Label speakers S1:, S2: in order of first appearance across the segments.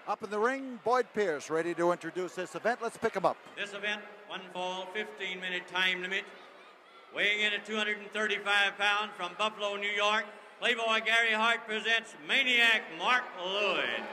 S1: Up in the ring, Boyd Pierce, ready to introduce this event. Let's pick him up.
S2: This event, one fall, 15-minute time limit. Weighing in at 235 pounds from Buffalo, New York, Playboy Gary Hart presents Maniac Mark Lewin.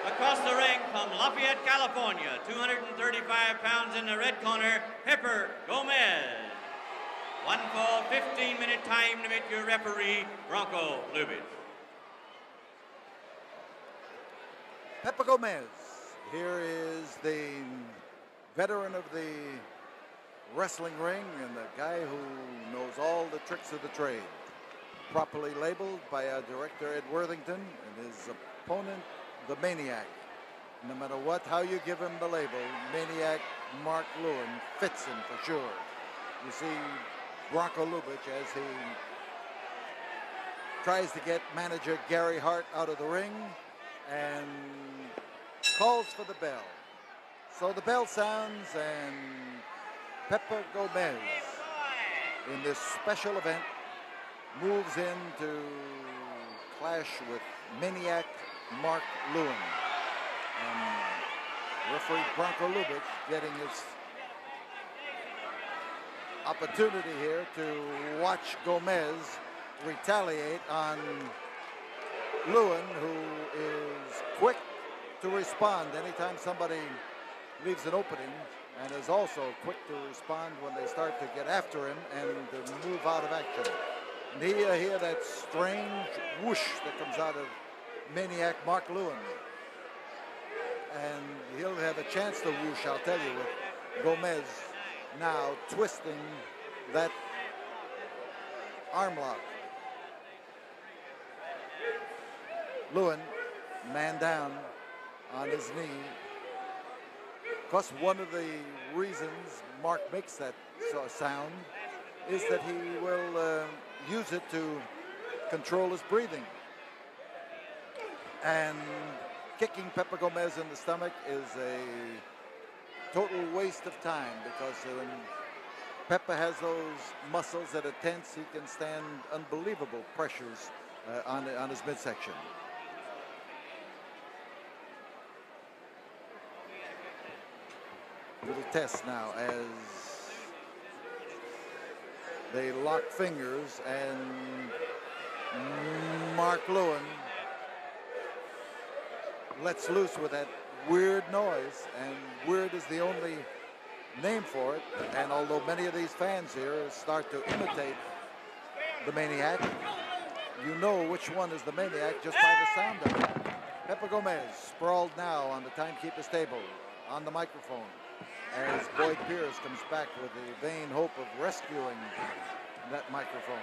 S2: Across the ring from Lafayette, California, 235 pounds in the red corner, Pepper Gomez. One fall, 15-minute time limit, your referee, Bronco Lubitsch.
S1: Pepper Gomez. Here is the veteran of the wrestling ring and the guy who knows all the tricks of the trade. Properly labeled by our director, Ed Worthington, and his opponent, the Maniac. No matter what, how you give him the label, Maniac Mark Lewin fits him for sure. You see Bronco Lubitsch as he tries to get manager Gary Hart out of the ring and calls for the bell. So the bell sounds and Pepper Gomez in this special event moves in to clash with Maniac Mark Lewin. And referee Bronco Lubitsch getting his opportunity here to watch Gomez retaliate on Lewin, who is quick to respond anytime somebody leaves an opening, and is also quick to respond when they start to get after him and to move out of action. And here, hear that strange whoosh that comes out of Maniac Mark Lewin. And he'll have a chance to whoosh, I'll tell you, with Gomez now twisting that arm lock. Lewin, man down on his knee. Of course, one of the reasons Mark makes that sound is that he will use it to control his breathing. And kicking Pepper Gomez in the stomach is a total waste of time, because when Pepper has those muscles that are tense, he can stand unbelievable pressures on his midsection. Little test now as they lock fingers, and Mark Lewin lets loose with that weird noise, and weird is the only name for it. And although many of these fans here start to imitate the Maniac, you know which one is the Maniac just by the sound of it. Pepper Gomez sprawled now on the timekeeper's table on the microphone as Boyd Pierce comes back with the vain hope of rescuing that microphone.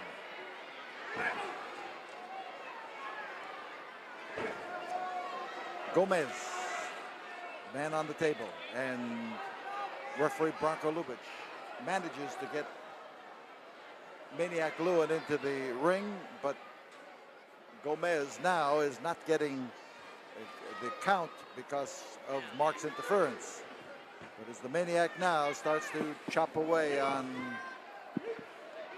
S1: Gomez, man on the table, and referee Bronco Lubitsch manages to get Maniac Lewin into the ring, but Gomez now is not getting the count because of Mark's interference. But as the Maniac now starts to chop away on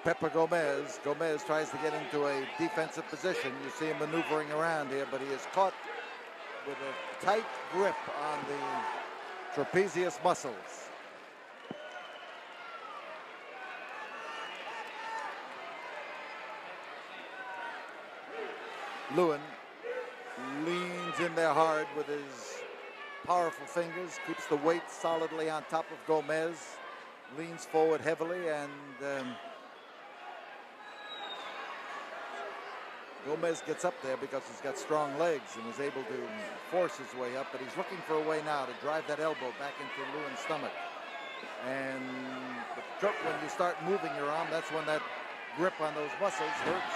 S1: Pepper Gomez, Gomez tries to get into a defensive position. You see him maneuvering around here, but he is caught with a tight grip on the trapezius muscles. Lewin leans in there hard with his powerful fingers, keeps the weight solidly on top of Gomez, leans forward heavily, and Gomez gets up there because he's got strong legs and is able to force his way up, but he's looking for a way now to drive that elbow back into Lewin's stomach. And when you start moving your arm, that's when that grip on those muscles hurts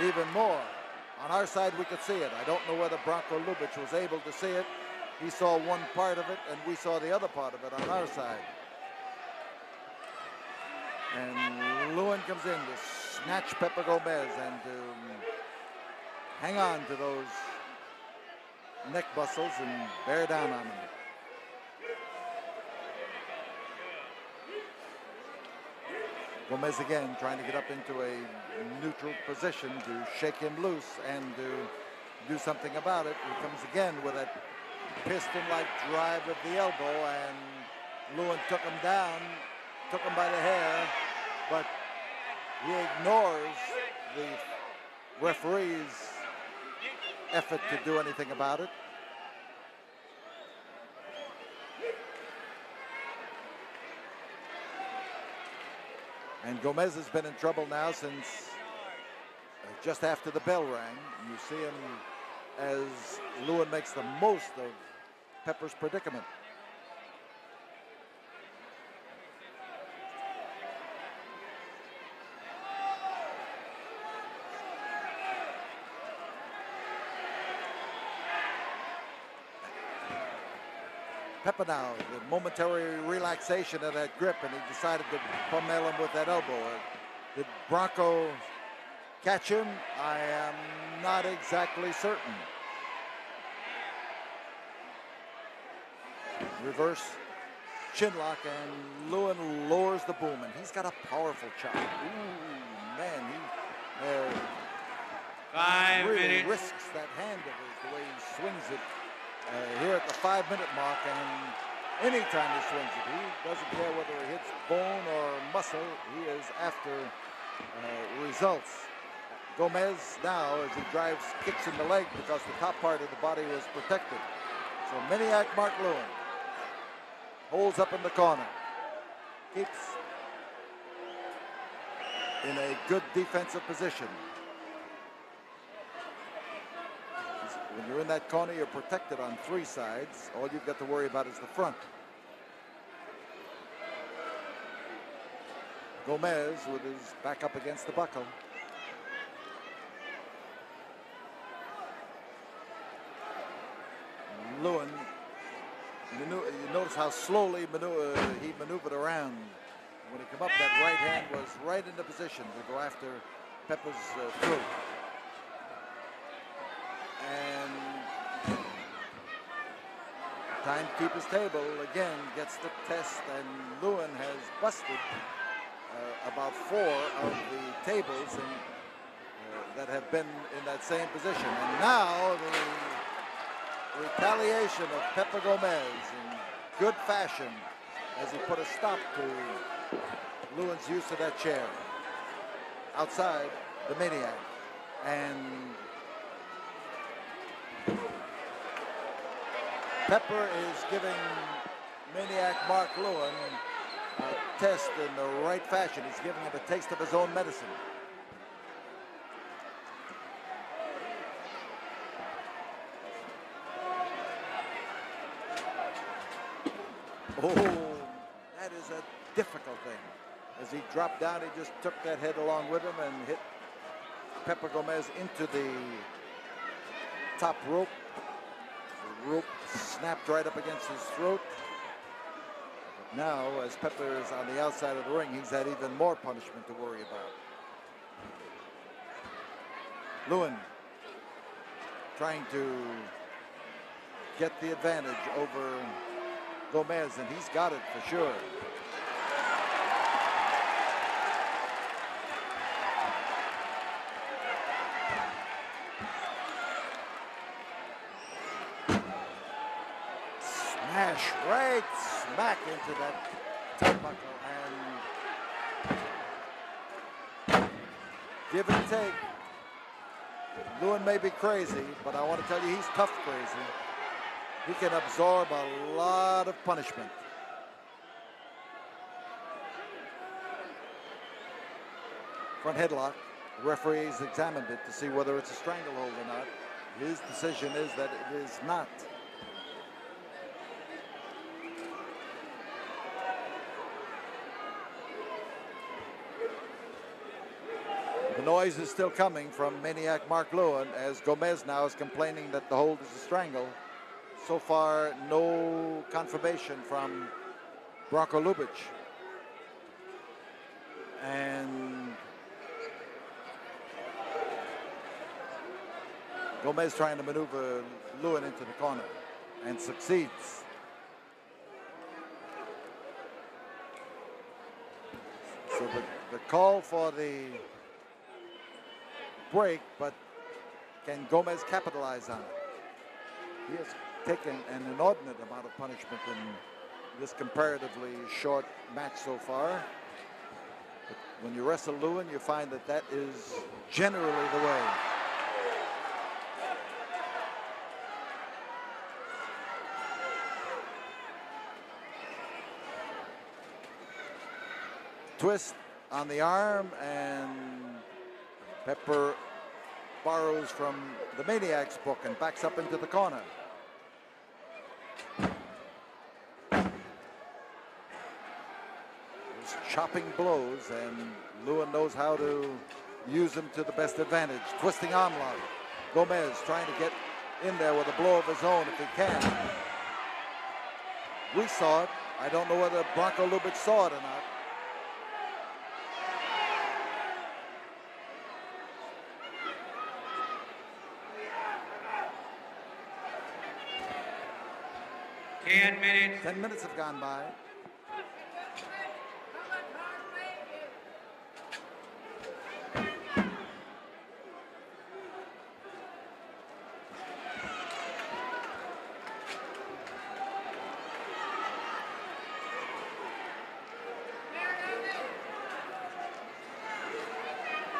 S1: even more. On our side, we could see it. I don't know whether Bronco Lubitsch was able to see it. He saw one part of it, and we saw the other part of it on our side. And Lewin comes in to snatch Pepper Gomez and to hang on to those neck muscles and bear down on him. Gomez again trying to get up into a neutral position to shake him loose and to do something about it. He comes again with that piston-like drive with the elbow, and Lewin took him down, took him by the hair, but he ignores the referee's effort to do anything about it. And Gomez has been in trouble now since just after the bell rang. You see him as Lewin makes the most of Pepper's predicament. Pepper now, the momentary relaxation of that grip, and he decided to pummel him with that elbow. Did Bronco catch him? I am not exactly certain. Reverse chinlock, and Lewin lowers the boom, and he's got a powerful chop. Ooh, man, he
S2: 5
S1: really
S2: minutes.
S1: risks that hand of his, the way he swings it here at the 5-minute mark, and anytime he swings it, he doesn't care whether it hits bone or muscle. He is after results. Gomez now, as he drives kicks in the leg because the top part of the body was protected. So Maniac Mark Lewin holds up in the corner, keeps in a good defensive position. When you're in that corner, you're protected on 3 sides. All you've got to worry about is the front. Gomez with his back up against the buckle. Lewin, you notice how slowly he maneuvered around. When he came up, that right hand was right into position to go after Pepper's throat. And timekeeper's table again gets the test, and Lewin has busted about 4 of the tables that have been in that same position. And now the retaliation of Pepper Gomez in good fashion as he put a stop to Lewin's use of that chair outside the Maniac. And Pepper is giving Maniac Mark Lewin a test in the right fashion. He's giving him a taste of his own medicine. Oh, that is a difficult thing. As he dropped down, he just took that head along with him and hit Pepper Gomez into the top rope. The rope snapped right up against his throat. But now, as Pepper is on the outside of the ring, he's had even more punishment to worry about. Lewin trying to get the advantage over Gomez, and he's got it for sure. Smash right smack into that turnbuckle, and give and take. Lewin may be crazy, but I want to tell you, he's tough crazy. He can absorb a lot of punishment. Front headlock. The referee's examined it to see whether it's a stranglehold or not. His decision is that it is not. The noise is still coming from Maniac Mark Lewin as Gomez now is complaining that the hold is a strangle. So far, no confirmation from Bronco Lubitsch. And Gomez trying to maneuver Lewin into the corner and succeeds. So the call for the break, but Can Gomez capitalize on it? He has taken an inordinate amount of punishment in this comparatively short match so far. But when you wrestle Lewin, you find that that is generally the way. Twist on the arm, and Pepper borrows from the Maniac's book and backs up into the corner. There's chopping blows, and Lewin knows how to use them to the best advantage. Twisting arm lock. Gomez trying to get in there with a blow of his own if he can. We saw it. I don't know whether Bronco Lubitsch saw it or not. 10 minutes have gone by.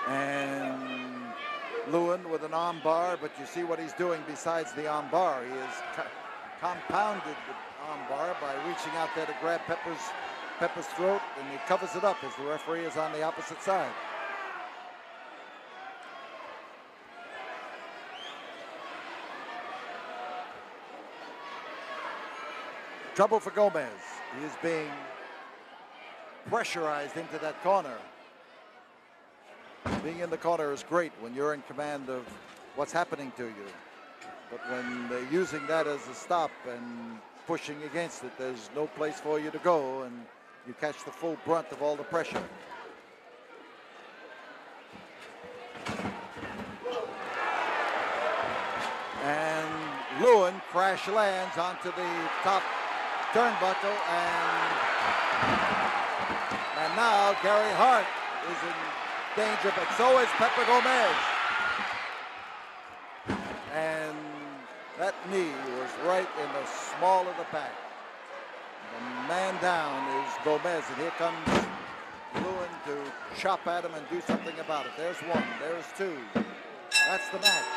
S1: And Lewin with an arm bar, but you see what he's doing besides the arm bar. He is compounded the arm bar by reaching out there to grab Pepper's throat, and he covers it up as the referee is on the opposite side. Trouble for Gomez. He is being pressurized into that corner. Being in the corner is great when you're in command of what's happening to you. But when they're using that as a stop and pushing against it, there's no place for you to go, and you catch the full brunt of all the pressure. And Lewin crash lands onto the top turnbuckle, and now Gary Hart is in danger, but so is Pepper Gomez. And that knee was right in the small of the back. The man down is Gomez, and here comes Lewin to chop at him and do something about it. There's one, there's two. That's the match.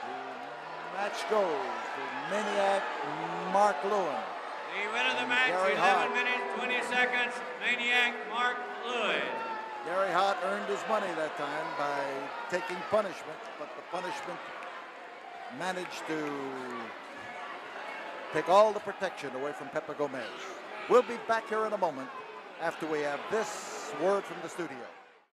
S1: The match goes to Maniac Mark Lewin.
S2: The winner of the match, 11 minutes, 20 seconds, Maniac Mark Lewin.
S1: Gary Hart earned his money that time by taking punishment, but the punishment managed to take all the protection away from Pepper Gomez. We'll be back here in a moment after we have this word from the studio.